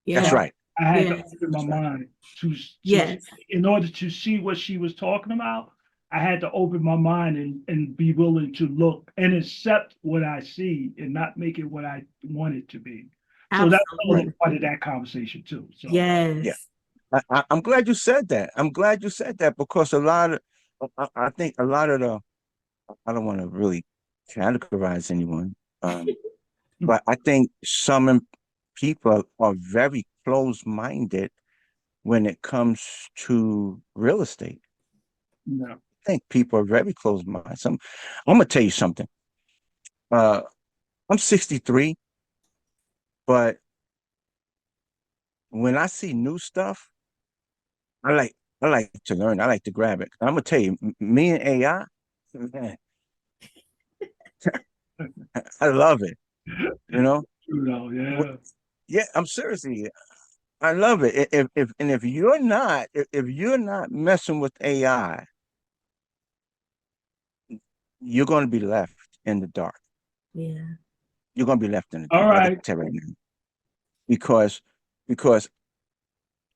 So That's Yeah. right. I had to Yes. open my That's right. mind to Yes. in order to see what she was talking about. I had to open my mind and be willing to look and accept what I see and not make it what I want it to be. So that's Right. another Absolutely. part of that conversation too. So Yeah. Yes. I'm glad you said that. I'm glad you said that because a lot of, I think a lot of the, I don't want to really categorize anyone, but I think some people are very close-minded when it comes to real estate. no. I think people are very close-minded. I'm gonna tell you something. Uh, I'm 63, but when I see new stuff, I like to learn. I like to grab it. I'm gonna tell you, me and AI, man, I love it. You know, You know, Wh- yeah. yeah, I'm seriously, I love it. If you're not, if you're not messing with AI, you're going to be left in the dark. Yeah. You're going to be left in the All dark. I can right. tell right now because because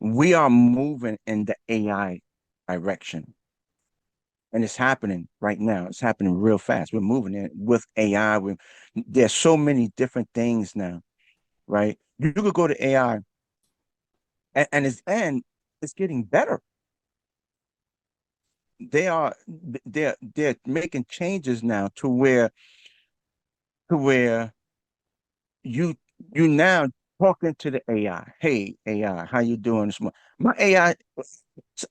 we are moving in the AI direction, and it's happening right now. It's happening real fast. We're moving in with AI. There's so many different things now, right? You could go to AI, and it's getting better. They're making changes now to where you you now talking to the AI. Hey AI, how you doing this morning? My AI,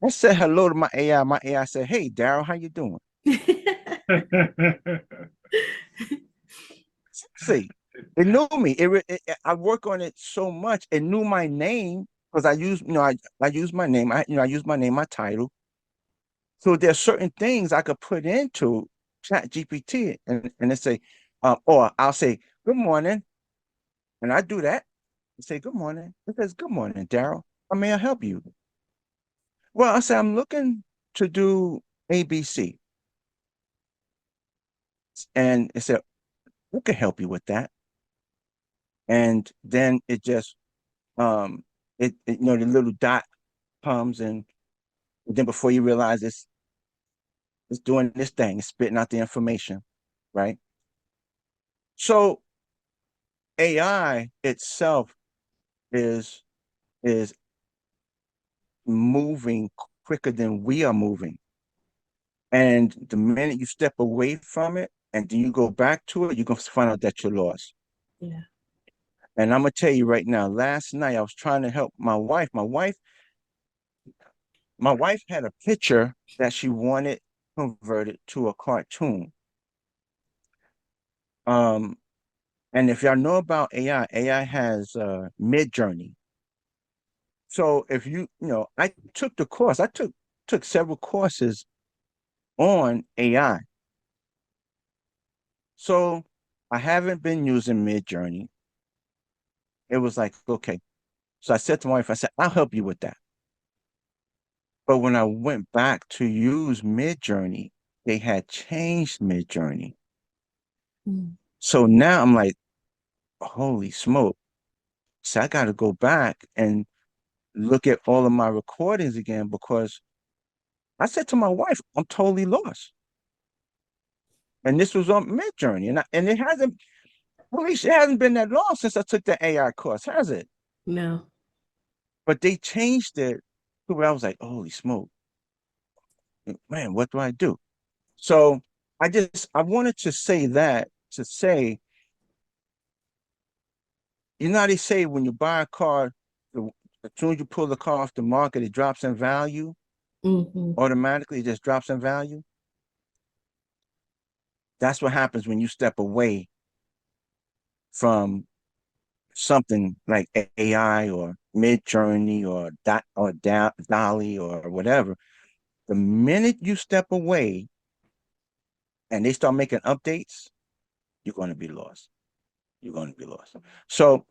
I said hello to my AI. My AI said, "Hey Daryl, how you doing?" See, it knew me. I work on it so much. It knew my name because I use my name. I use my name, my title. So there's certain things I could put into Chat GPT and it say, or I'll say, "Good morning," and I do that. I say, "Good morning." It says, "Good morning, Daryl. How may I help you?" Well, I say, "I'm looking to do ABC," and it said, "Who can help you with that?" And then it just the little dot comes and then before you realize it's doing this thing, it's spitting out the information, right? So AI itself is is moving quicker than we are moving. And the minute you step away from it and then you go back to it, you're gonna find out that you're lost. Yeah. And I'm gonna tell you right now, last night I was trying to help my wife. My wife had a picture that she wanted converted to a cartoon. Um, and if y'all know about AI has mid journey. So if I took the course, I took several courses on AI. So I haven't been using mid journey. It was like, okay. So I said to my wife, I said, I'll help you with that. But when I went back to use mid journey, they had changed mid journey. Mm. So now I'm like, holy smoke. So I got to go back and look at all of my recordings again because I said to my wife, I'm totally lost. And this was on mid journey. And it hasn't, well, at least it hasn't been that long since I took the AI course, has it? No. But they changed it to where I was like, holy smoke, man, what do I do? So I wanted to say that to say, they say when you buy a car, the, as soon as you pull the car off the market, it drops in value. Hmm. Automatically, it just drops in value. That's what happens when you step away from something like AI or Mid Journey or Dolly or whatever. The minute you step away and they start making updates, you're going to be lost. You're going to be lost. So,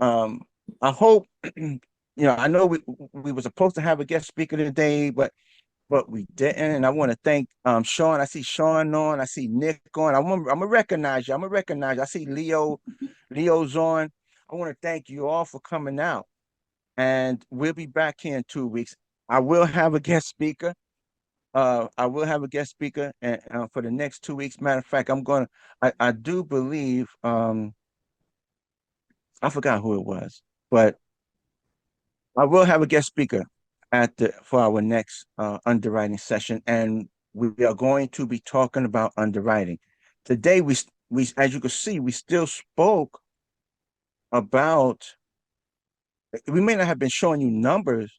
um, I hope I know we were supposed to have a guest speaker today, but we didn't. And I want to thank Sean. I see Sean on. I see Nick on. I'm gonna recognize you. I'm gonna recognize you. I see Leo. Leo's on. I want to thank you all for coming out. And we'll be back here in 2 weeks. I will have a guest speaker. I will have a guest speaker and for the next 2 weeks. Matter of fact, I do believe I forgot who it was, but I will have a guest speaker for our next underwriting session, and we are going to be talking about underwriting. Today, we as you can see, we still spoke about. We may not have been showing you numbers,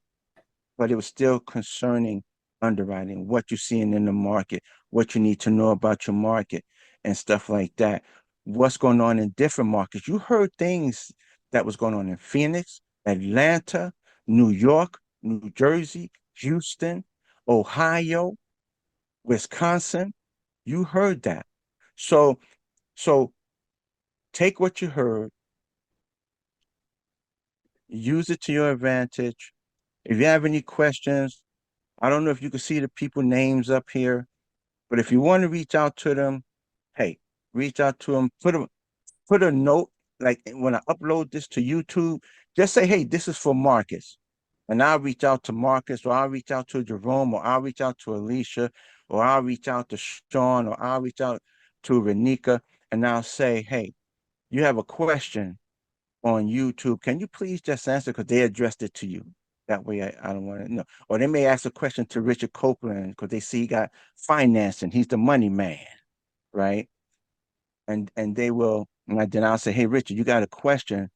but it was still concerning underwriting, what you're seeing in the market, what you need to know about your market, and stuff like that. What's going on in different markets? You heard things that was going on in Phoenix, Atlanta, New York, New Jersey, Houston, Ohio, Wisconsin. You heard that. So, so take what you heard, use it to your advantage. If you have any questions, I don't know if you can see the people names up here. But if you want to reach out to them, hey, reach out to them. Put a note like when I upload this to YouTube, just say, hey, this is for Marcus. And I'll reach out to Marcus, or I'll reach out to Jerome, or I'll reach out to Alicia, or I'll reach out to Sean, or I'll reach out to Renika, and I'll say, hey, you have a question on YouTube. Can you please just answer? Because they addressed it to you. That way I don't want to know. Or they may ask a question to Richard Copeland because they see he got financing. He's the money man, right? And they will, and then I'll say, hey, Richard, you got a question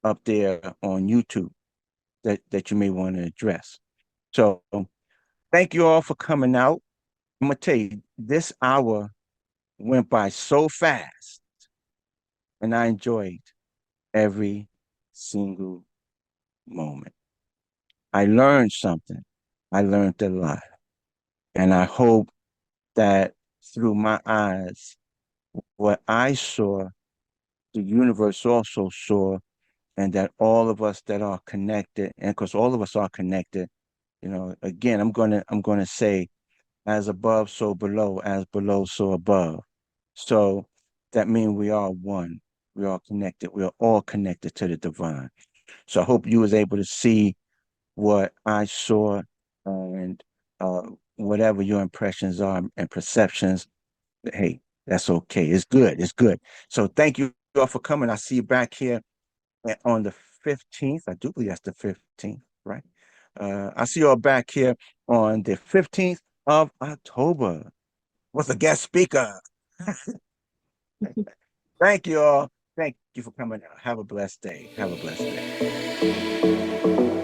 up there on YouTube that you may want to address. So thank you all for coming out. I'm gonna tell you, this hour went by so fast, and I enjoyed every single moment. I learned something. I learned a lot. And I hope that through my eyes, what I saw, the universe also saw, and that all of us that are connected, and because all of us are connected, again, I'm gonna say, as above, so below, as below, so above. So that means we are one. We are connected. We are all connected to the divine. So I hope you was able to see what I saw, and uh, whatever your impressions are and perceptions. Hey, that's okay. It's good. It's good. So thank you all for coming. I see you back here on the 15th. I do believe that's the 15th, right? I see you all back here on the 15th of October with a guest speaker. Thank you all. Thank you for coming out. Have a blessed day. Have a blessed day.